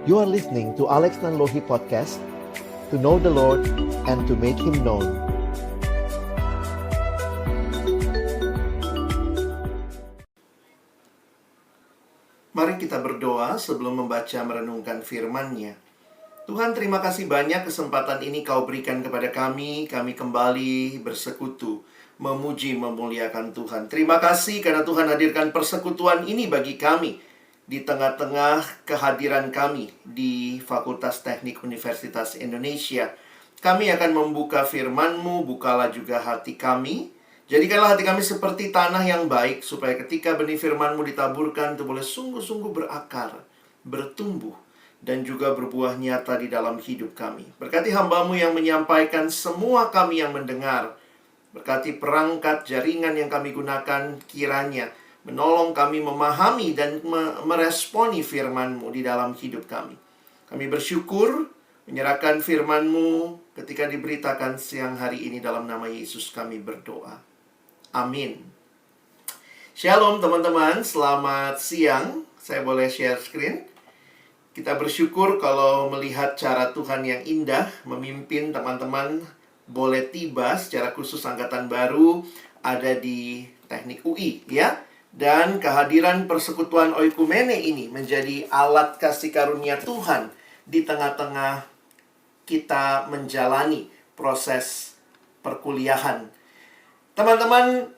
You are listening to Alex Nanlohi Podcast, to know the Lord and to make Him known. Mari kita berdoa sebelum membaca merenungkan firman-Nya. Tuhan, terima kasih banyak kesempatan ini Kau berikan kepada kami. Kami kembali bersekutu, memuji, memuliakan Tuhan. Terima kasih karena Tuhan hadirkan persekutuan ini bagi kami di tengah-tengah kehadiran kami di Fakultas Teknik Universitas Indonesia. Kami akan membuka firman-Mu, bukalah juga hati kami. Jadikanlah hati kami seperti tanah yang baik, supaya ketika benih firman-Mu ditaburkan, itu boleh sungguh-sungguh berakar, bertumbuh, dan juga berbuah nyata di dalam hidup kami. Berkati hamba-Mu yang menyampaikan, semua kami yang mendengar. Berkati perangkat jaringan yang kami gunakan, kiranya menolong kami memahami dan meresponi firman-Mu di dalam hidup kami. Kami bersyukur menyerahkan firman-Mu ketika diberitakan siang hari ini. Dalam nama Yesus kami berdoa. Amin. Shalom teman-teman, selamat siang. Saya boleh share screen. Kita bersyukur kalau melihat cara Tuhan yang indah memimpin teman-teman boleh tiba secara khusus angkatan baru ada di Teknik UI, ya. Dan kehadiran persekutuan oikumene ini menjadi alat kasih karunia Tuhan di tengah-tengah kita menjalani proses perkuliahan. Teman-teman,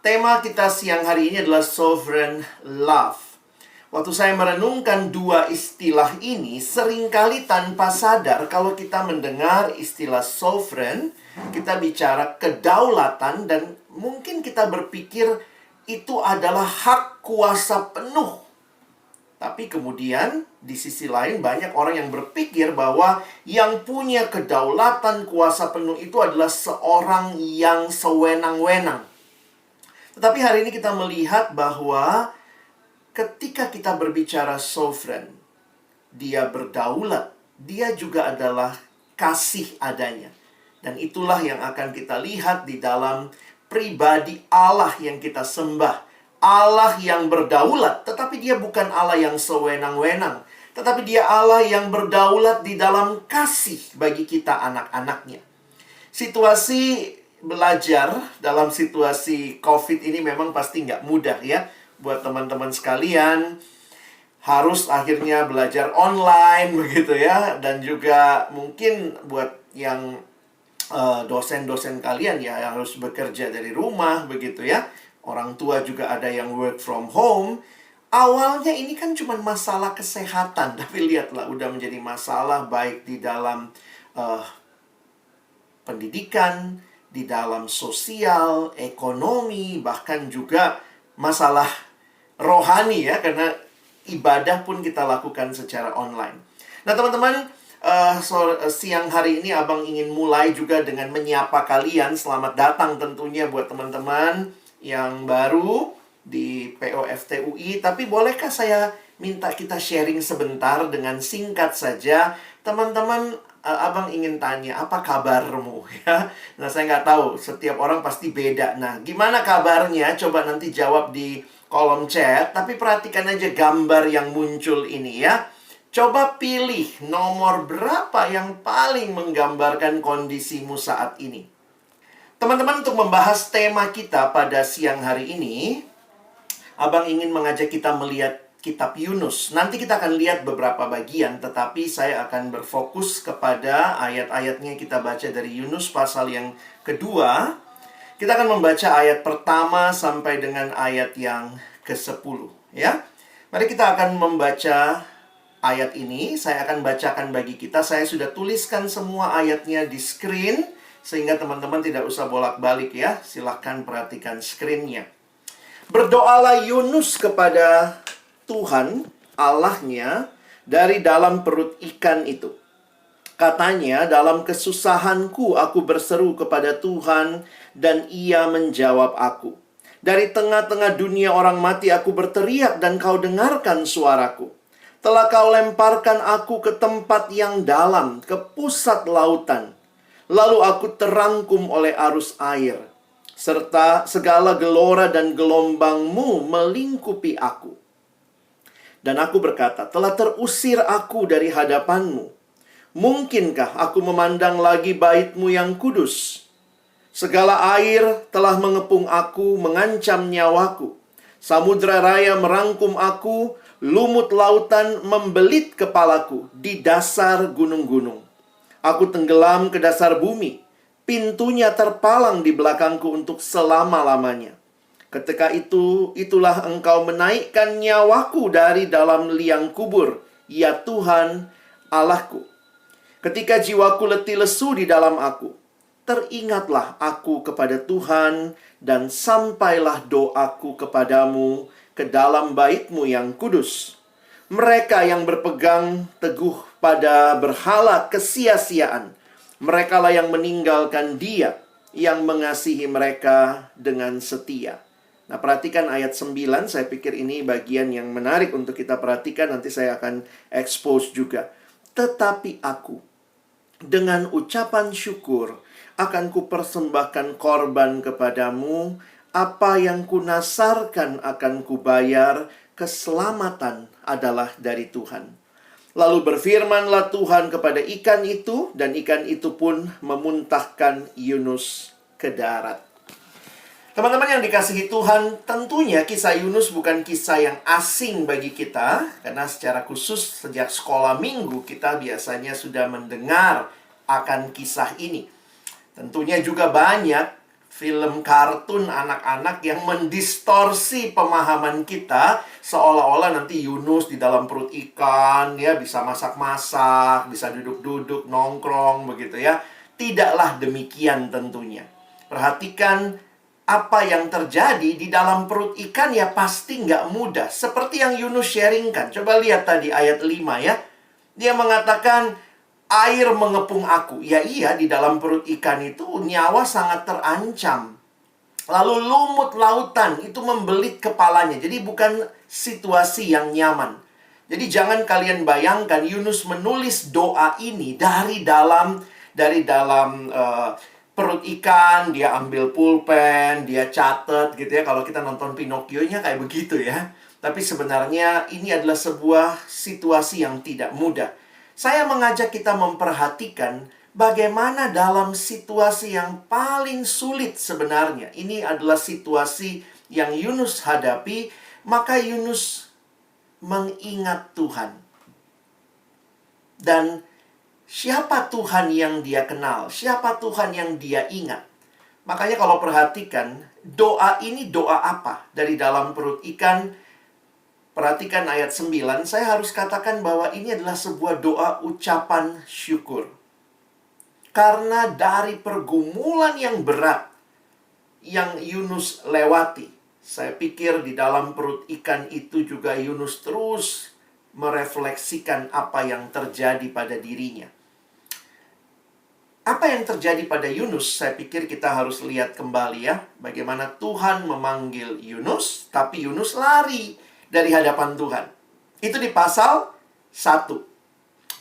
tema kita siang hari ini adalah sovereign love. Waktu saya merenungkan dua istilah ini, seringkali tanpa sadar kalau kita mendengar istilah sovereign, kita bicara kedaulatan dan mungkin kita berpikir itu adalah hak kuasa penuh. Tapi kemudian di sisi lain banyak orang yang berpikir bahwa yang punya kedaulatan kuasa penuh itu adalah seorang yang sewenang-wenang. Tetapi hari ini kita melihat bahwa ketika kita berbicara sovereign, dia berdaulat, dia juga adalah kasih adanya. Dan itulah yang akan kita lihat di dalam pribadi Allah yang kita sembah. Allah yang berdaulat, tetapi dia bukan Allah yang sewenang-wenang, tetapi dia Allah yang berdaulat di dalam kasih bagi kita anak-anaknya. Situasi belajar dalam situasi COVID ini memang pasti nggak mudah ya. Buat teman-teman sekalian, harus akhirnya belajar online begitu ya. Dan juga mungkin buat yang dosen-dosen kalian ya yang harus bekerja dari rumah begitu ya. Orang tua juga ada yang work from home. Awalnya ini kan cuma masalah kesehatan, tapi lihatlah udah menjadi masalah baik di dalam pendidikan, di dalam sosial, ekonomi, bahkan juga masalah rohani ya, karena ibadah pun kita lakukan secara online. Nah teman-teman, siang hari ini Abang ingin mulai juga dengan menyapa kalian. Selamat datang tentunya buat teman-teman yang baru di POFTUI. Tapi bolehkah saya minta kita sharing sebentar dengan singkat saja. Teman-teman, Abang ingin tanya, apa kabarmu? Ya, nah saya nggak tahu, setiap orang pasti beda. Nah, gimana kabarnya? Coba nanti jawab di kolom chat. Tapi perhatikan aja gambar yang muncul ini ya. Coba pilih nomor berapa yang paling menggambarkan kondisimu saat ini. Teman-teman, untuk membahas tema kita pada siang hari ini, Abang ingin mengajak kita melihat kitab Yunus. Nanti kita akan lihat beberapa bagian, tetapi saya akan berfokus kepada ayat-ayatnya. Kita baca dari Yunus pasal yang kedua. Kita akan membaca ayat pertama sampai dengan ayat yang ke-10 ya. Mari kita akan membaca ayat ini. Saya akan bacakan bagi kita. Saya sudah tuliskan semua ayatnya di screen, sehingga teman-teman tidak usah bolak-balik ya. Silahkan perhatikan screen-nya. Berdoalah Yunus kepada Tuhan Allahnya dari dalam perut ikan itu. Katanya, dalam kesusahanku aku berseru kepada Tuhan dan Ia menjawab aku. Dari tengah-tengah dunia orang mati aku berteriak dan Kau dengarkan suaraku. Telah Kau lemparkan aku ke tempat yang dalam, ke pusat lautan. Lalu aku terangkum oleh arus air, serta segala gelora dan gelombang-Mu melingkupi aku. Dan aku berkata, telah terusir aku dari hadapanmu. Mungkinkah aku memandang lagi bait-Mu yang kudus? Segala air telah mengepung aku, mengancam nyawaku. Samudra raya merangkum aku, lumut lautan membelit kepalaku di dasar gunung-gunung. Aku tenggelam ke dasar bumi, pintunya terpalang di belakangku untuk selama-lamanya. Ketika itu, itulah Engkau menaikkan nyawaku dari dalam liang kubur, ya Tuhan Allahku. Ketika jiwaku letih lesu di dalam aku, teringatlah aku kepada Tuhan, dan sampailah doaku kepadamu ke dalam bait-Mu yang kudus. Mereka yang berpegang teguh pada berhala kesia-siaan, merekalah yang meninggalkan Dia yang mengasihi mereka dengan setia. Nah, perhatikan ayat 9, saya pikir ini bagian yang menarik untuk kita perhatikan, nanti saya akan expose juga. Tetapi aku, dengan ucapan syukur, akan kupersembahkan korban kepadamu, apa yang kunasarkan akan kubayar, keselamatan adalah dari Tuhan. Lalu berfirmanlah Tuhan kepada ikan itu, dan ikan itu pun memuntahkan Yunus ke darat. Teman-teman yang dikasihi Tuhan, tentunya kisah Yunus bukan kisah yang asing bagi kita, karena secara khusus sejak sekolah minggu kita biasanya sudah mendengar akan kisah ini. Tentunya juga banyak film kartun anak-anak yang mendistorsi pemahaman kita, seolah-olah nanti Yunus di dalam perut ikan, ya bisa masak-masak, bisa duduk-duduk, nongkrong, begitu ya. Tidaklah demikian tentunya. Perhatikan apa yang terjadi di dalam perut ikan, ya pasti nggak mudah. Seperti yang Yunus sharingkan. Coba lihat tadi ayat 5 ya. Dia mengatakan, air mengepung aku. Ya iya, di dalam perut ikan itu nyawa sangat terancam. Lalu lumut lautan itu membelit kepalanya. Jadi bukan situasi yang nyaman. Jadi jangan kalian bayangkan Yunus menulis doa ini dari dalam perut ikan. Dia ambil pulpen, dia catat gitu ya. Kalau kita nonton Pinocchio-nya kayak begitu ya. Tapi sebenarnya ini adalah sebuah situasi yang tidak mudah. Saya mengajak kita memperhatikan bagaimana dalam situasi yang paling sulit sebenarnya. Ini adalah situasi yang Yunus hadapi, maka Yunus mengingat Tuhan. Dan siapa Tuhan yang dia kenal? Siapa Tuhan yang dia ingat? Makanya kalau perhatikan, doa ini doa apa? Dari dalam perut ikan. Perhatikan ayat 9, saya harus katakan bahwa ini adalah sebuah doa ucapan syukur. Karena dari pergumulan yang berat yang Yunus lewati, saya pikir di dalam perut ikan itu juga Yunus terus merefleksikan apa yang terjadi pada dirinya. Apa yang terjadi pada Yunus, saya pikir kita harus lihat kembali ya. Bagaimana Tuhan memanggil Yunus, tapi Yunus lari dari hadapan Tuhan. Itu di pasal 1.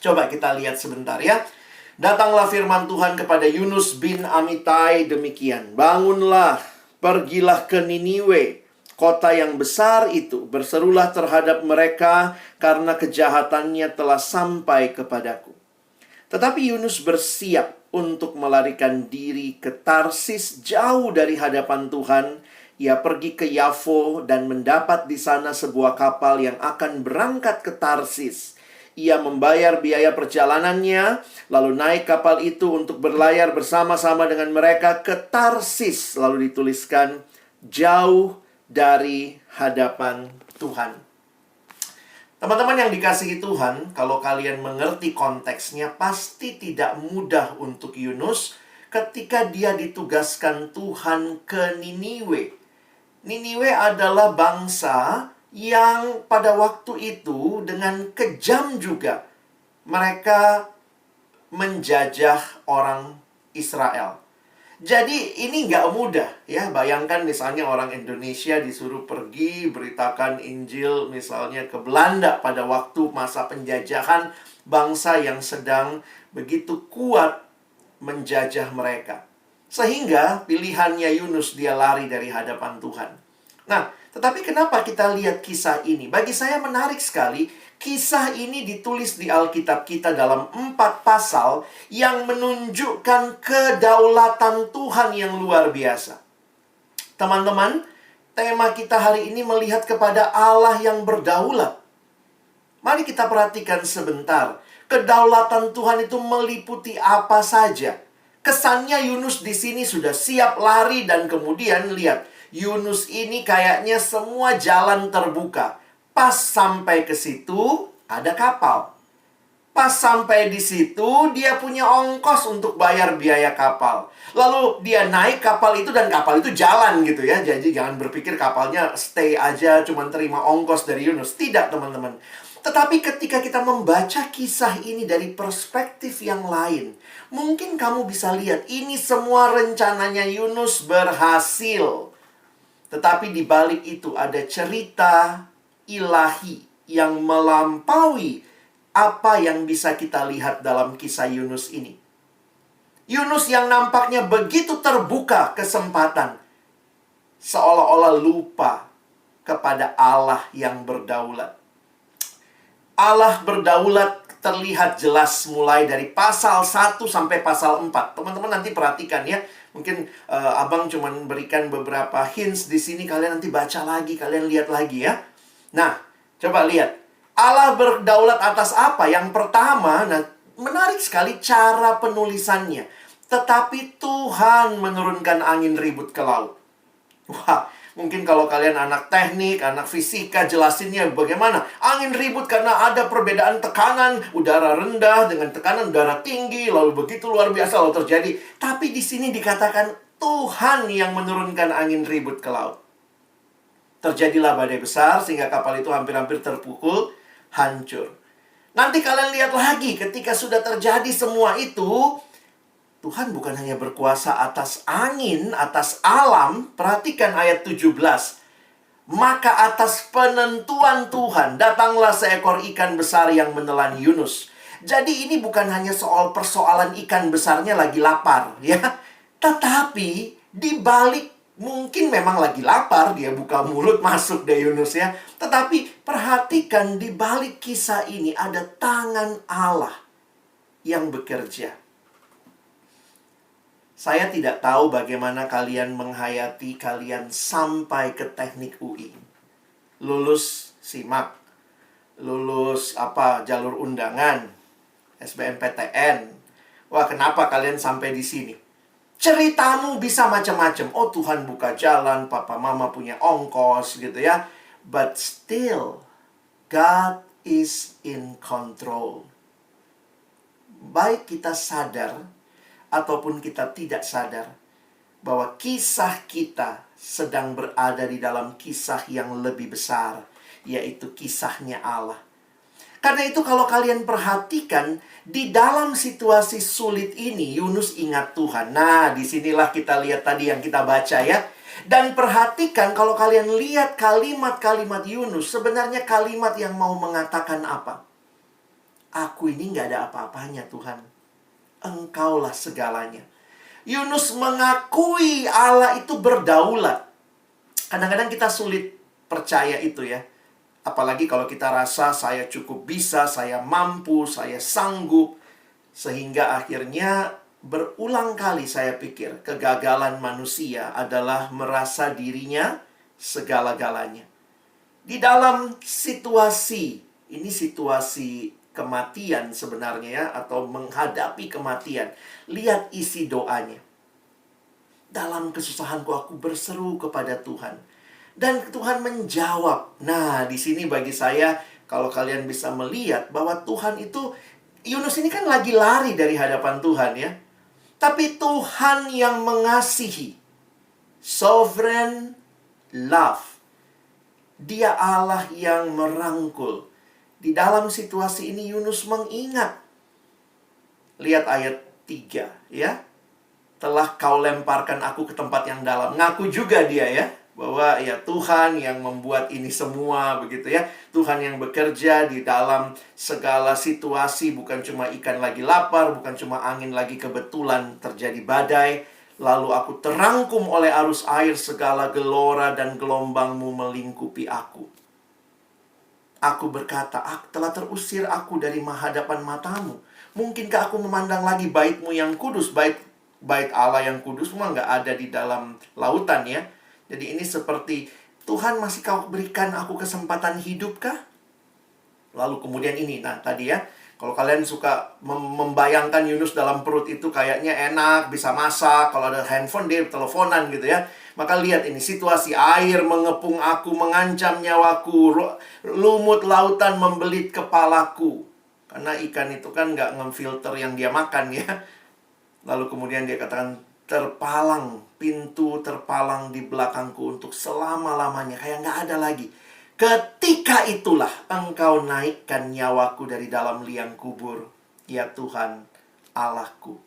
Coba kita lihat sebentar ya. Datanglah firman Tuhan kepada Yunus bin Amitai demikian. Bangunlah, pergilah ke Niniwe, kota yang besar itu. Berserulah terhadap mereka karena kejahatannya telah sampai kepadaku. Tetapi Yunus bersiap untuk melarikan diri ke Tarsis jauh dari hadapan Tuhan. Ia pergi ke Yafo dan mendapat di sana sebuah kapal yang akan berangkat ke Tarsis. Ia membayar biaya perjalanannya, lalu naik kapal itu untuk berlayar bersama-sama dengan mereka ke Tarsis. Lalu dituliskan, jauh dari hadapan Tuhan. Teman-teman yang dikasihi Tuhan, kalau kalian mengerti konteksnya, pasti tidak mudah untuk Yunus ketika dia ditugaskan Tuhan ke Niniwe. Niniwe adalah bangsa yang pada waktu itu dengan kejam juga mereka menjajah orang Israel. Jadi ini nggak mudah ya. Bayangkan misalnya orang Indonesia disuruh pergi beritakan Injil misalnya ke Belanda pada waktu masa penjajahan, bangsa yang sedang begitu kuat menjajah mereka. Sehingga pilihannya Yunus dia lari dari hadapan Tuhan. Nah, Tetapi kenapa kita lihat kisah ini? Bagi saya menarik sekali. Kisah ini ditulis di Alkitab kita dalam 4 pasal yang menunjukkan kedaulatan Tuhan yang luar biasa. Teman-teman, tema kita hari ini melihat kepada Allah yang berdaulat. Mari kita perhatikan sebentar. Kedaulatan Tuhan itu meliputi apa saja. Kesannya Yunus di sini sudah siap lari dan kemudian lihat, Yunus ini kayaknya semua jalan terbuka. Pas sampai ke situ, ada kapal. Pas sampai di situ, dia punya ongkos untuk bayar biaya kapal. Lalu dia naik kapal itu dan kapal itu jalan gitu ya. Jadi jangan berpikir kapalnya stay aja, cuma terima ongkos dari Yunus. Tidak, teman-teman. Tetapi ketika kita membaca kisah ini dari perspektif yang lain, mungkin kamu bisa lihat ini semua rencananya Yunus berhasil. Tetapi di balik itu ada cerita ilahi yang melampaui apa yang bisa kita lihat dalam kisah Yunus ini. Yunus yang nampaknya begitu terbuka kesempatan, seolah-olah lupa kepada Allah yang berdaulat. Allah berdaulat terlihat jelas mulai dari pasal 1 sampai pasal 4. Teman-teman nanti perhatikan ya. Mungkin abang cuma berikan beberapa hints di sini. Kalian nanti baca lagi, kalian lihat lagi ya. Nah, coba lihat. Allah berdaulat atas apa? Yang pertama, nah, menarik sekali cara penulisannya. Tetapi Tuhan menurunkan angin ribut ke laut. Wah, mungkin kalau kalian anak teknik, anak fisika, jelasinnya bagaimana? Angin ribut karena ada perbedaan tekanan udara rendah dengan tekanan udara tinggi, lalu begitu luar biasa lalu terjadi. Tapi di sini dikatakan Tuhan yang menurunkan angin ribut ke laut. Terjadilah badai besar sehingga kapal itu hampir-hampir terpukul, hancur. Nanti kalian lihat lagi ketika sudah terjadi semua itu, Tuhan bukan hanya berkuasa atas angin, atas alam. Perhatikan ayat 17. Maka atas penentuan Tuhan datanglah seekor ikan besar yang menelan Yunus. Jadi ini bukan hanya soal persoalan ikan besarnya lagi lapar ya. Tetapi di balik mungkin memang lagi lapar, dia buka mulut masuk deh Yunus ya. Tetapi perhatikan di balik kisah ini ada tangan Allah yang bekerja. Saya tidak tahu bagaimana kalian menghayati kalian sampai ke teknik UI. Lulus SIMAK, lulus jalur undangan, SBMPTN. Wah, kenapa kalian sampai di sini? Ceritamu bisa macam-macam. Oh, Tuhan buka jalan, papa mama punya ongkos gitu ya. But still, God is in control. Baik kita sadar ataupun kita tidak sadar bahwa kisah kita sedang berada di dalam kisah yang lebih besar, yaitu kisahnya Allah. Karena itu kalau kalian perhatikan, di dalam situasi sulit ini, Yunus ingat Tuhan. Nah, disinilah kita lihat tadi yang kita baca ya. Dan perhatikan kalau kalian lihat kalimat-kalimat Yunus, sebenarnya kalimat yang mau mengatakan apa? Aku ini nggak ada apa-apanya Tuhan. Engkaulah segalanya. Yunus mengakui Allah itu berdaulat. Kadang-kadang kita sulit percaya itu ya. Apalagi kalau kita rasa saya cukup bisa, saya mampu, saya sanggup. Sehingga akhirnya berulang kali saya pikir kegagalan manusia adalah merasa dirinya segala-galanya. Di dalam situasi, ini situasi kematian sebenarnya ya, atau menghadapi kematian. Lihat isi doanya. Dalam kesusahanku aku berseru kepada Tuhan. Dan Tuhan menjawab. Nah, di sini bagi saya, kalau kalian bisa melihat bahwa Tuhan itu, Yunus ini kan lagi lari dari hadapan Tuhan ya. Tapi Tuhan yang mengasihi. Sovereign love. Dia Allah yang merangkul. Di dalam situasi ini Yunus mengingat. Lihat ayat 3 ya. Telah kau lemparkan aku ke tempat yang dalam. Ngaku juga dia ya. Bahwa ya Tuhan yang membuat ini semua begitu ya. Tuhan yang bekerja di dalam segala situasi. Bukan cuma ikan lagi lapar, bukan cuma angin lagi kebetulan terjadi badai. Lalu aku terangkum oleh arus air, segala gelora dan gelombangmu melingkupi aku. Aku berkata, telah terusir aku dari hadapan matamu. Mungkinkah aku memandang lagi bait-Mu yang kudus? Bait Allah yang kudus memang nggak ada di dalam lautan ya. Jadi ini seperti, Tuhan masih kau berikan aku kesempatan hidupkah? Lalu kemudian ini, nah tadi ya, kalau kalian suka membayangkan Yunus dalam perut itu kayaknya enak, bisa masak, kalau ada handphone dia teleponan gitu ya. Maka lihat ini, situasi air mengepung aku, mengancam nyawaku, lumut lautan membelit kepalaku. Karena ikan itu kan nggak ngefilter yang dia makan ya. Lalu kemudian dia katakan, terpalang, pintu terpalang di belakangku untuk selama-lamanya. Kayak nggak ada lagi. Ketika itulah engkau naikkan nyawaku dari dalam liang kubur, ya Tuhan Allahku.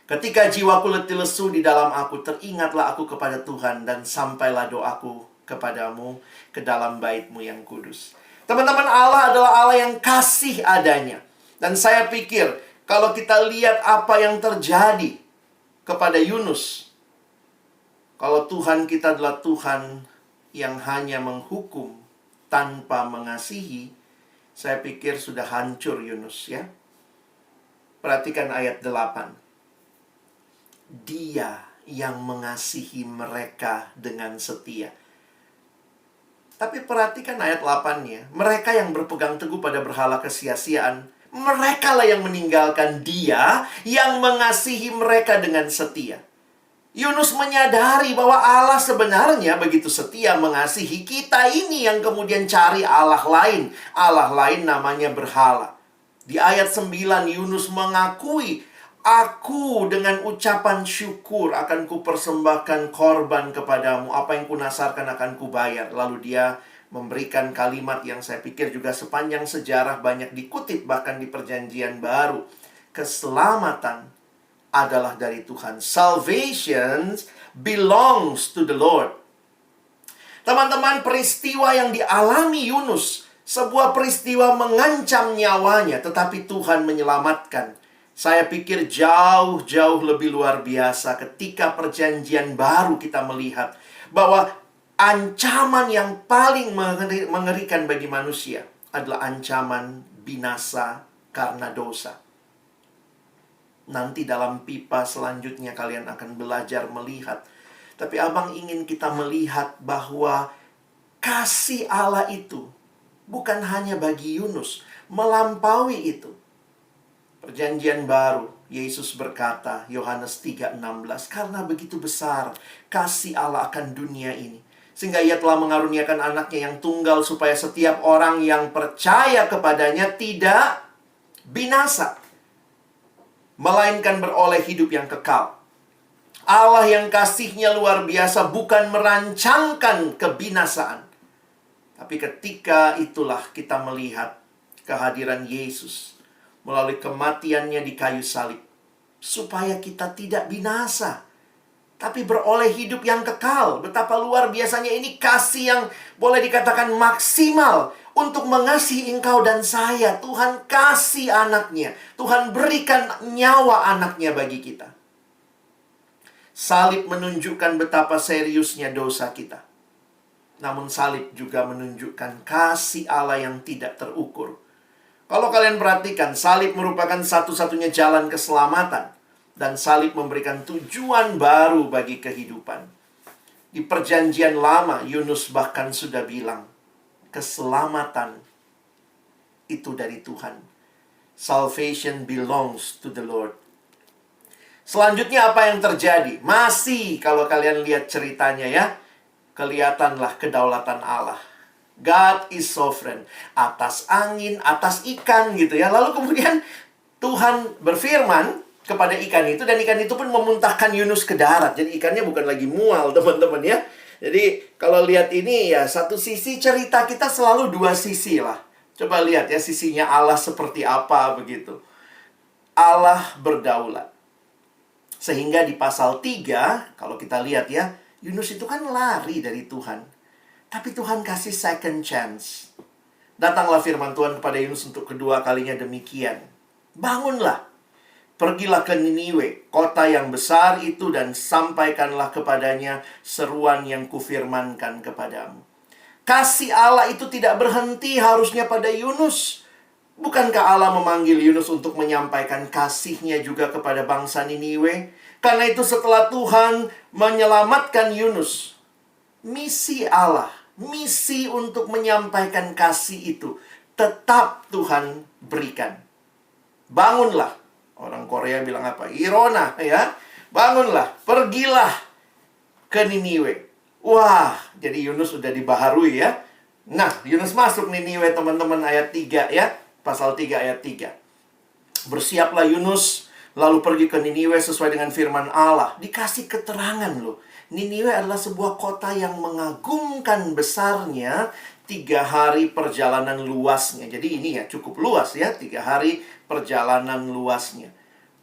Ketika jiwaku letih lesu di dalam aku, teringatlah aku kepada Tuhan, dan sampailah doaku kepadamu ke dalam bait-Mu yang kudus. Teman-teman, Allah adalah Allah yang kasih adanya. Dan saya pikir, kalau kita lihat apa yang terjadi kepada Yunus, kalau Tuhan kita adalah Tuhan yang hanya menghukum tanpa mengasihi, saya pikir sudah hancur Yunus ya. Perhatikan ayat 8. Dia yang mengasihi mereka dengan setia. Tapi perhatikan ayat 8-nya. Mereka yang berpegang teguh pada berhala kesia-siaan, merekalah yang meninggalkan Dia yang mengasihi mereka dengan setia. Yunus menyadari bahwa Allah sebenarnya begitu setia mengasihi, kita ini yang kemudian cari Allah lain. Allah lain namanya berhala. Di ayat 9 Yunus mengakui, aku dengan ucapan syukur akan kupersembahkan korban kepadamu. Apa yang kunasarkan akan kubayar. Lalu dia memberikan kalimat yang saya pikir juga sepanjang sejarah banyak dikutip bahkan di Perjanjian Baru. Keselamatan adalah dari Tuhan. Salvation belongs to the Lord. Teman-teman, peristiwa yang dialami Yunus, sebuah peristiwa mengancam nyawanya, tetapi Tuhan menyelamatkan. Saya pikir jauh-jauh lebih luar biasa ketika Perjanjian Baru kita melihat bahwa ancaman yang paling mengerikan bagi manusia adalah ancaman binasa karena dosa. Nanti dalam pipa selanjutnya kalian akan belajar melihat. Tapi abang ingin kita melihat bahwa kasih Allah itu bukan hanya bagi Yunus, melampaui itu. Perjanjian Baru, Yesus berkata, Yohanes 3:16, karena begitu besar kasih Allah akan dunia ini, sehingga Ia telah mengaruniakan anaknya yang tunggal, supaya setiap orang yang percaya kepadanya tidak binasa, melainkan beroleh hidup yang kekal. Allah yang kasih-Nya luar biasa bukan merancangkan kebinasaan. Tapi ketika itulah kita melihat kehadiran Yesus melalui kematian-Nya di kayu salib, supaya kita tidak binasa, tapi beroleh hidup yang kekal. Betapa luar biasanya ini kasih yang boleh dikatakan maksimal untuk mengasihi engkau dan saya. Tuhan kasih anaknya. Tuhan berikan nyawa anaknya bagi kita. Salib menunjukkan betapa seriusnya dosa kita. Namun salib juga menunjukkan kasih Allah yang tidak terukur. Kalau kalian perhatikan, salib merupakan satu-satunya jalan keselamatan. Dan salib memberikan tujuan baru bagi kehidupan. Di Perjanjian Lama, Yunus bahkan sudah bilang, keselamatan itu dari Tuhan. Salvation belongs to the Lord. Selanjutnya apa yang terjadi? Masih kalau kalian lihat ceritanya ya, kelihatanlah kedaulatan Allah. God is sovereign. Atas angin, atas ikan gitu ya. Lalu kemudian Tuhan berfirman kepada ikan itu, dan ikan itu pun memuntahkan Yunus ke darat. Jadi ikannya bukan lagi mual, teman-teman ya. Jadi kalau lihat ini ya, satu sisi cerita kita selalu dua sisi lah. Coba lihat ya sisinya Allah seperti apa begitu. Allah berdaulat. Sehingga di pasal 3, kalau kita lihat ya, Yunus itu kan lari dari Tuhan. Tapi Tuhan kasih second chance. Datanglah firman Tuhan kepada Yunus untuk kedua kalinya demikian. Bangunlah. Pergilah ke Niniwe, kota yang besar itu, dan sampaikanlah kepadanya seruan yang kufirmankan kepadamu. Kasih Allah itu tidak berhenti harusnya pada Yunus. Bukankah Allah memanggil Yunus untuk menyampaikan kasih-Nya juga kepada bangsa Niniwe? Karena itu setelah Tuhan menyelamatkan Yunus, misi Allah, misi untuk menyampaikan kasih itu tetap Tuhan berikan. Bangunlah. Orang Korea bilang apa? Irona, ya. Bangunlah, pergilah ke Niniwe. Wah, jadi Yunus sudah dibaharui ya. Nah, Yunus masuk Niniwe, teman-teman, ayat 3 ya. Pasal 3 ayat 3. Bersiaplah Yunus, lalu pergi ke Niniwe sesuai dengan firman Allah. Dikasih keterangan loh. Niniwe adalah sebuah kota yang mengagumkan besarnya, 3 hari perjalanan luasnya. Jadi ini ya cukup luas ya, 3 hari perjalanan luasnya.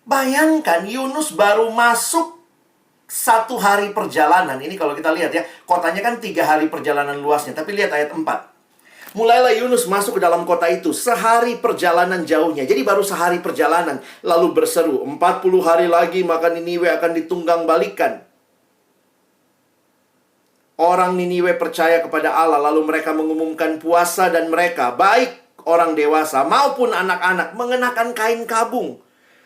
Bayangkan Yunus baru masuk 1 hari perjalanan. Ini kalau kita lihat ya, kotanya kan 3 hari perjalanan luasnya. Tapi lihat ayat 4. Mulailah Yunus masuk ke dalam kota itu, sehari perjalanan jauhnya. Jadi baru sehari perjalanan. Lalu berseru, 40 hari lagi maka Niniwe akan ditunggang balikan. Orang Niniwe percaya kepada Allah, lalu mereka mengumumkan puasa, dan mereka, baik orang dewasa maupun anak-anak, mengenakan kain kabung.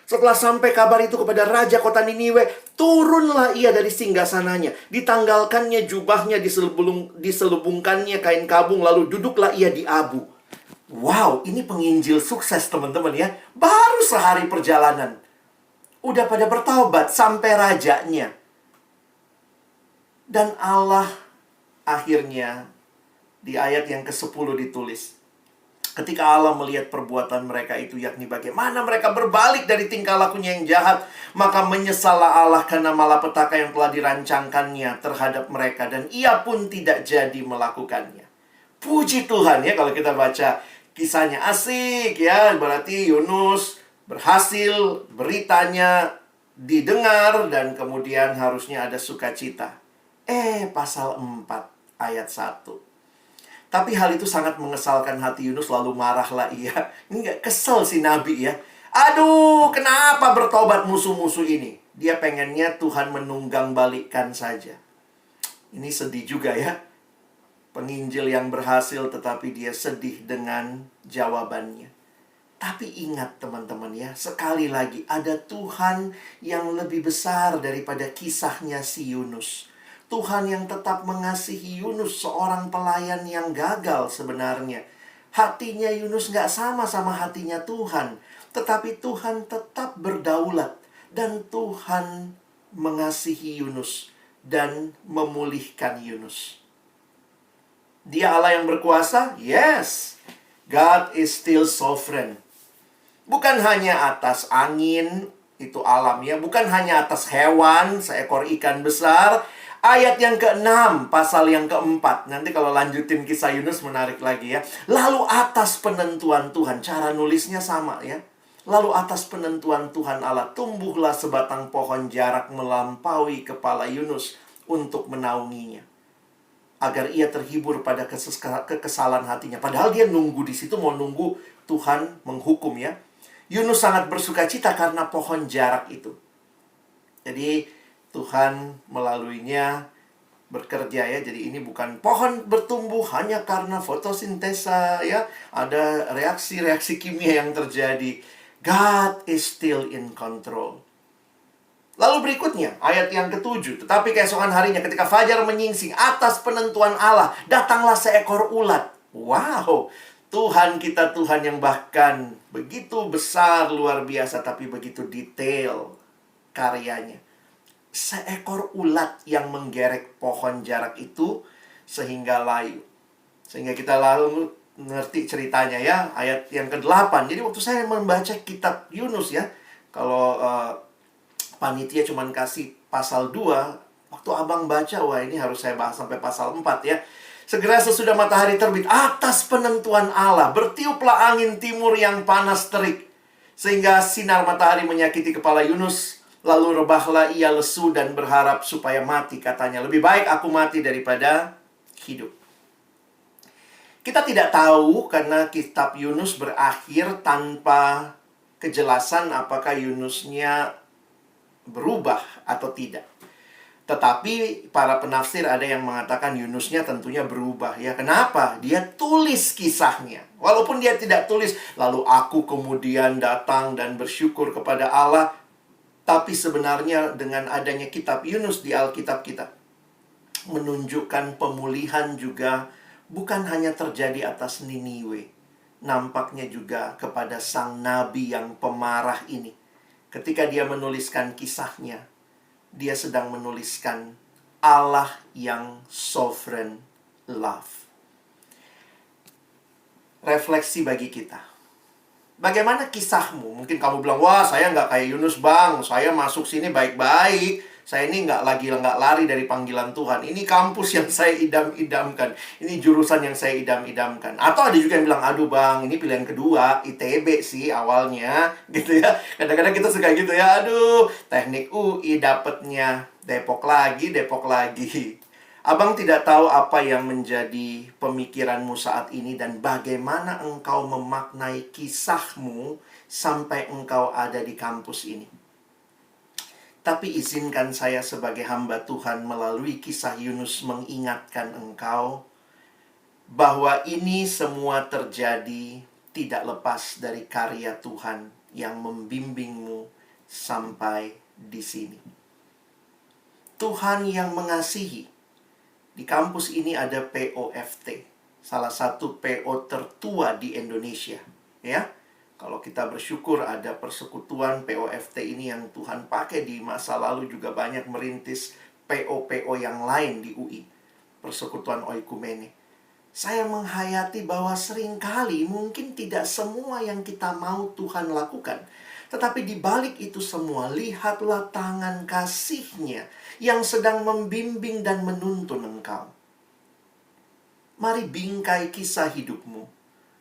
Setelah sampai kabar itu kepada raja kota Niniwe, turunlah ia dari singgasananya. Ditanggalkannya jubahnya, diselubungkannya kain kabung, lalu duduklah ia di abu. Wow, ini penginjil sukses teman-teman ya. Baru sehari perjalanan, udah pada bertaubat sampai rajanya. Dan Allah akhirnya di ayat yang ke-10 ditulis, ketika Allah melihat perbuatan mereka itu, yakni bagaimana mereka berbalik dari tingkah lakunya yang jahat, maka menyesallah Allah karena malapetaka yang telah dirancangkannya terhadap mereka, dan ia pun tidak jadi melakukannya. Puji Tuhan ya, kalau kita baca kisahnya asik ya, berarti Yunus berhasil, beritanya didengar, dan kemudian harusnya ada sukacita. Pasal 4 ayat 1. Tapi hal itu sangat mengesalkan hati Yunus, lalu marahlah ia. Ini gak kesel si Nabi ya. Aduh, kenapa bertobat musuh-musuh ini? Dia pengennya Tuhan menunggang balikkan saja. Ini sedih juga ya. Penginjil yang berhasil, tetapi dia sedih dengan jawabannya. Tapi ingat teman-teman ya, sekali lagi ada Tuhan yang lebih besar daripada kisahnya si Yunus. Tuhan yang tetap mengasihi Yunus, seorang pelayan yang gagal sebenarnya. Hatinya Yunus gak sama hatinya Tuhan. Tetapi Tuhan tetap berdaulat. Dan Tuhan mengasihi Yunus dan memulihkan Yunus. Dia Allah yang berkuasa? Yes. God is still sovereign. Bukan hanya atas angin, itu alam ya. Bukan hanya atas hewan, seekor ikan besar. Ayat yang ke-6, pasal yang ke-4. Nanti kalau lanjutin kisah Yunus menarik lagi ya. Lalu atas penentuan Tuhan. Cara nulisnya sama ya. Lalu atas penentuan Tuhan Allah, tumbuhlah sebatang pohon jarak melampaui kepala Yunus untuk menaunginya, agar ia terhibur pada kekesalan hatinya. Padahal dia nunggu di situ, mau nunggu Tuhan menghukum ya. Yunus sangat bersukacita karena pohon jarak itu. Jadi Tuhan melaluinya bekerja ya. Jadi ini bukan pohon bertumbuh hanya karena fotosintesa ya. Ada reaksi-reaksi kimia yang terjadi. God is still in control. Lalu berikutnya, ayat yang ke-7. Tetapi keesokan harinya ketika fajar menyingsing, atas penentuan Allah, datanglah seekor ulat. Wow, Tuhan kita Tuhan yang bahkan begitu besar, luar biasa, tapi begitu detail karyanya. Seekor ulat yang menggerek pohon jarak itu sehingga layu. Sehingga kita lalu ngerti ceritanya ya, ayat yang ke-8. Jadi waktu saya membaca kitab Yunus ya, kalau panitia cuman kasih pasal 2, waktu abang baca, wah ini harus saya bahas sampai pasal 4 ya. Segera sesudah matahari terbit, atas penentuan Allah, bertiuplah angin timur yang panas terik, sehingga sinar matahari menyakiti kepala Yunus. Lalu rebahlah ia lesu dan berharap supaya mati, katanya. Lebih baik aku mati daripada hidup. Kita tidak tahu karena kitab Yunus berakhir tanpa kejelasan apakah Yunusnya berubah atau tidak. Tetapi para penafsir ada yang mengatakan Yunusnya tentunya berubah ya. Kenapa? Dia tulis kisahnya. Walaupun dia tidak tulis, lalu aku kemudian datang dan bersyukur kepada Allah. Tapi sebenarnya dengan adanya kitab Yunus di Alkitab kita, menunjukkan pemulihan juga bukan hanya terjadi atas Niniwe. Nampaknya juga kepada sang nabi yang pemarah ini. Ketika dia menuliskan kisahnya, dia sedang menuliskan Allah yang sovereign love. Refleksi bagi kita. Bagaimana kisahmu? Mungkin kamu bilang, wah saya nggak kayak Yunus bang. Saya masuk sini baik-baik. Saya ini nggak lari dari panggilan Tuhan. Ini kampus yang saya idam-idamkan. Ini jurusan yang saya idam-idamkan. Atau ada juga yang bilang, aduh bang, ini pilihan kedua. ITB sih awalnya. Gitu ya. Kadang-kadang kita suka gitu ya. Aduh, teknik UI dapetnya Depok lagi. Abang tidak tahu apa yang menjadi pemikiranmu saat ini dan bagaimana engkau memaknai kisahmu sampai engkau ada di kampus ini. Tapi izinkan saya sebagai hamba Tuhan melalui kisah Yunus mengingatkan engkau bahwa ini semua terjadi tidak lepas dari karya Tuhan yang membimbingmu sampai di sini. Tuhan yang mengasihi. Di kampus ini ada POFT, salah satu PO tertua di Indonesia, ya. Kalau kita bersyukur ada persekutuan POFT ini yang Tuhan pakai di masa lalu juga banyak merintis PO-PO yang lain di UI, Persekutuan Oikumene. Saya menghayati bahwa seringkali mungkin tidak semua yang kita mau Tuhan lakukan. Tetapi di balik itu semua, lihatlah tangan kasih-Nya yang sedang membimbing dan menuntun engkau. Mari bingkai kisah hidupmu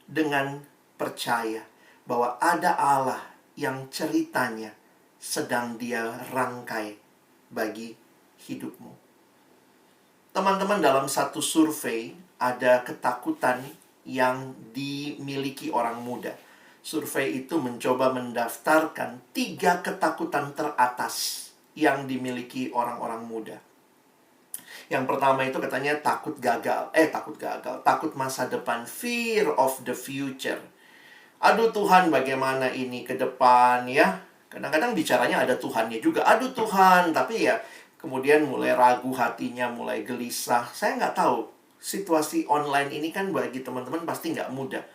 dengan percaya bahwa ada Allah yang ceritanya sedang Dia rangkai bagi hidupmu. Teman-teman, dalam satu survei ada ketakutan yang dimiliki orang muda. Survei itu mencoba mendaftarkan 3 ketakutan teratas yang dimiliki orang-orang muda. Yang pertama itu katanya takut masa depan, fear of the future. Aduh Tuhan, bagaimana ini ke depan ya? Kadang-kadang bicaranya ada Tuhannya juga. Aduh Tuhan, tapi ya kemudian mulai ragu hatinya, mulai gelisah. Saya nggak tahu, situasi online ini kan bagi teman-teman pasti nggak mudah.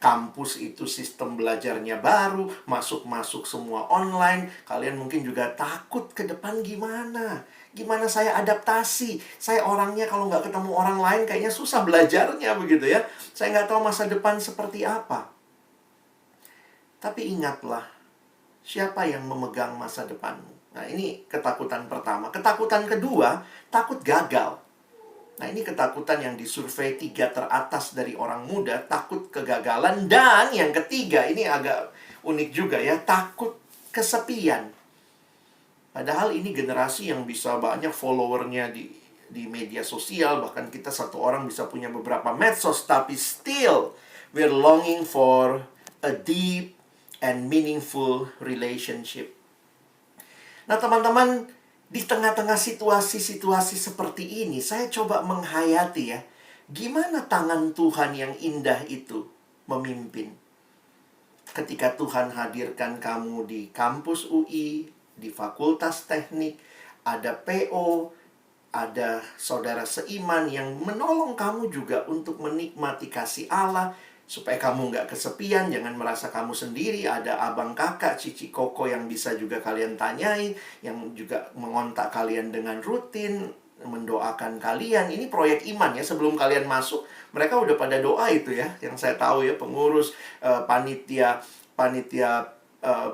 Kampus itu sistem belajarnya baru, masuk-masuk semua online. Kalian mungkin juga takut ke depan gimana? Gimana saya adaptasi? Saya orangnya kalau nggak ketemu orang lain kayaknya susah belajarnya begitu ya. Saya nggak tahu masa depan seperti apa. Tapi ingatlah, siapa yang memegang masa depanmu? Nah, ini ketakutan pertama. Ketakutan kedua, takut gagal. Nah, ini ketakutan yang disurvei 3 teratas dari orang muda, takut kegagalan. Dan yang ketiga, ini agak unik juga ya, takut kesepian. Padahal ini generasi yang bisa banyak followernya di media sosial. Bahkan kita satu orang bisa punya beberapa medsos. Tapi still, we're longing for a deep and meaningful relationship. Nah, teman-teman, di tengah-tengah situasi-situasi seperti ini, saya coba menghayati ya, gimana tangan Tuhan yang indah itu memimpin. Ketika Tuhan hadirkan kamu di kampus UI, di fakultas teknik, ada PO, ada saudara seiman yang menolong kamu juga untuk menikmati kasih Allah, supaya kamu nggak kesepian, jangan merasa kamu sendiri. Ada abang kakak, cici koko yang bisa juga kalian tanyai, yang juga mengontak kalian dengan rutin, mendoakan kalian. Ini proyek iman ya, sebelum kalian masuk, mereka udah pada doa itu ya. Yang saya tahu ya, pengurus, panitia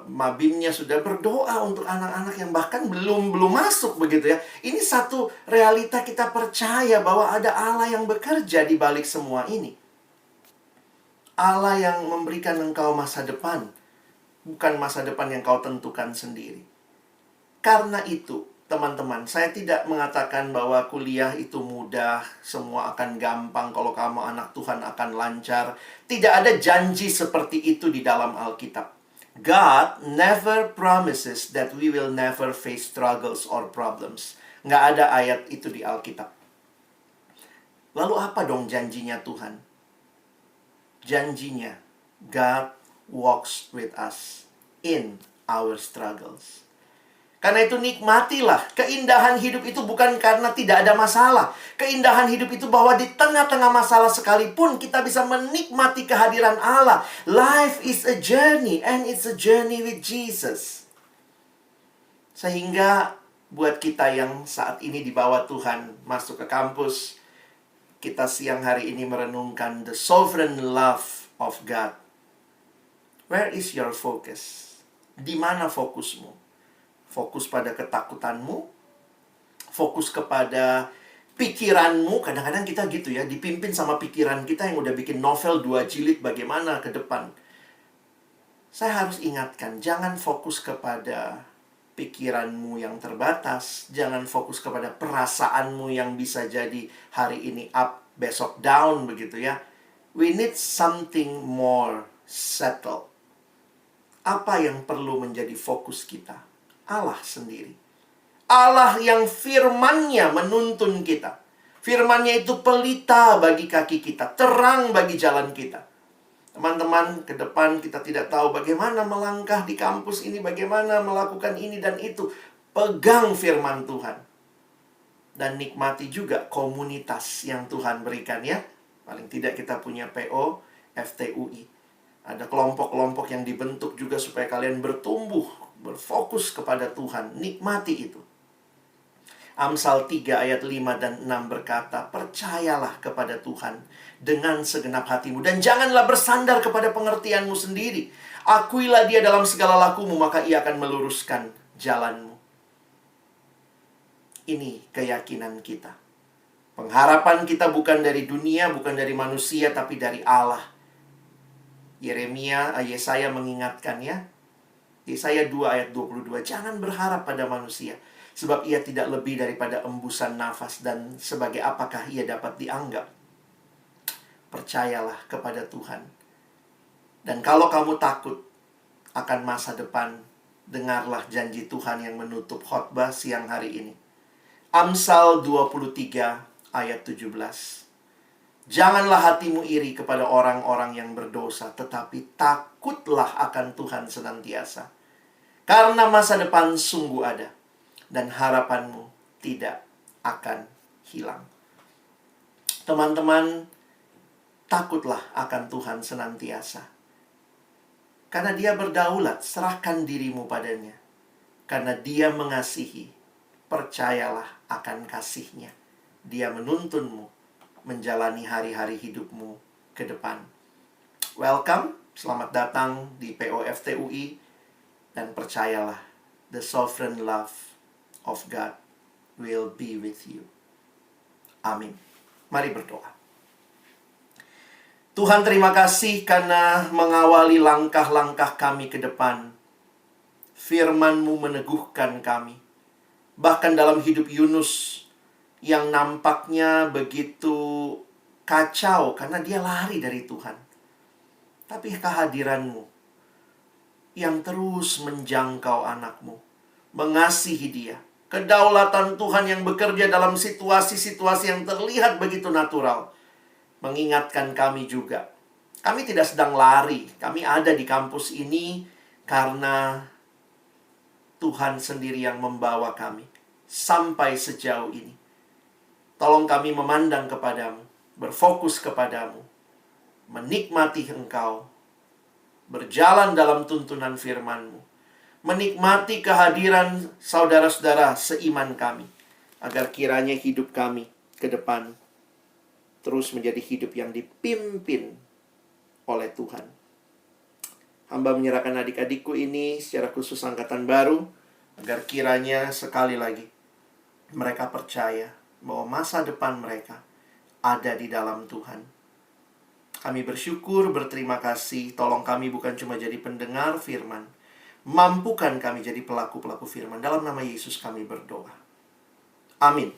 mabimnya sudah berdoa untuk anak-anak yang bahkan belum masuk begitu ya. Ini satu realita, kita percaya bahwa ada Allah yang bekerja di balik semua ini. Allah yang memberikan engkau masa depan, bukan masa depan yang kau tentukan sendiri. Karena itu, teman-teman, saya tidak mengatakan bahwa kuliah itu mudah, semua akan gampang, kalau kamu anak Tuhan akan lancar. Tidak ada janji seperti itu di dalam Alkitab. God never promises that we will never face struggles or problems. Nggak ada ayat itu di Alkitab. Lalu apa dong janjinya Tuhan? Janjinya, God walks with us in our struggles. Karena itu nikmatilah. Keindahan hidup itu bukan karena tidak ada masalah. Keindahan hidup itu bahwa di tengah-tengah masalah sekalipun kita bisa menikmati kehadiran Allah. Life is a journey and it's a journey with Jesus. Sehingga buat kita yang saat ini dibawa Tuhan masuk ke kampus, kita siang hari ini merenungkan the sovereign love of God. Where is your focus? Di mana fokusmu? Fokus pada ketakutanmu, fokus kepada pikiranmu. Kadang-kadang kita gitu ya, dipimpin sama pikiran kita yang udah bikin novel 2 jilid bagaimana ke depan. Saya harus ingatkan, jangan fokus kepada pikiranmu yang terbatas. Jangan fokus kepada perasaanmu yang bisa jadi hari ini up, besok down begitu ya. We need something more settled. Apa yang perlu menjadi fokus kita? Allah sendiri. Allah yang firman-Nya menuntun kita. Firman-Nya itu pelita bagi kaki kita, terang bagi jalan kita. Teman-teman, ke depan kita tidak tahu bagaimana melangkah di kampus ini, bagaimana melakukan ini dan itu. Pegang firman Tuhan. Dan nikmati juga komunitas yang Tuhan berikan ya. Paling tidak kita punya PO, FTUI. Ada kelompok-kelompok yang dibentuk juga supaya kalian bertumbuh, berfokus kepada Tuhan. Nikmati itu. Amsal 3 ayat 5 dan 6 berkata, percayalah kepada Tuhan dengan segenap hatimu. Dan janganlah bersandar kepada pengertianmu sendiri. Akuilah Dia dalam segala lakumu, maka Ia akan meluruskan jalanmu. Ini keyakinan kita. Pengharapan kita bukan dari dunia, bukan dari manusia, tapi dari Allah. Yesaya mengingatkan ya. Yesaya 2 ayat 22. Jangan berharap pada manusia, sebab ia tidak lebih daripada embusan nafas, dan sebagai apakah ia dapat dianggap. Percayalah kepada Tuhan. Dan kalau kamu takut akan masa depan, dengarlah janji Tuhan yang menutup khotbah siang hari ini. Amsal 23 ayat 17. Janganlah hatimu iri kepada orang-orang yang berdosa, tetapi takutlah akan Tuhan senantiasa. Karena masa depan sungguh ada, dan harapanmu tidak akan hilang. Teman-teman, takutlah akan Tuhan senantiasa. Karena Dia berdaulat, serahkan dirimu padanya. Karena Dia mengasihi, percayalah akan kasih-Nya. Dia menuntunmu menjalani hari-hari hidupmu ke depan. Welcome, selamat datang di POFTUI, dan percayalah, the sovereign love of God will be with you. Amin. Mari berdoa. Tuhan, terima kasih karena mengawali langkah-langkah kami ke depan. Firman-Mu meneguhkan kami. Bahkan dalam hidup Yunus, yang nampaknya begitu kacau karena dia lari dari Tuhan. Tapi kehadiran-Mu yang terus menjangkau anak-Mu, mengasihi dia. Kedaulatan Tuhan yang bekerja dalam situasi-situasi yang terlihat begitu natural, mengingatkan kami juga. Kami tidak sedang lari. Kami ada di kampus ini karena Tuhan sendiri yang membawa kami sampai sejauh ini. Tolong kami memandang kepadamu, berfokus kepadamu, menikmati Engkau, berjalan dalam tuntunan firman-Mu, menikmati kehadiran saudara-saudara seiman kami, agar kiranya hidup kami ke depan terus menjadi hidup yang dipimpin oleh Tuhan. Hamba menyerahkan adik-adikku ini secara khusus angkatan baru, agar kiranya sekali lagi mereka percaya bahwa masa depan mereka ada di dalam Tuhan. Kami bersyukur, berterima kasih. Tolong kami bukan cuma jadi pendengar firman, mampukan kami jadi pelaku-pelaku firman. Dalam nama Yesus kami berdoa. Amin.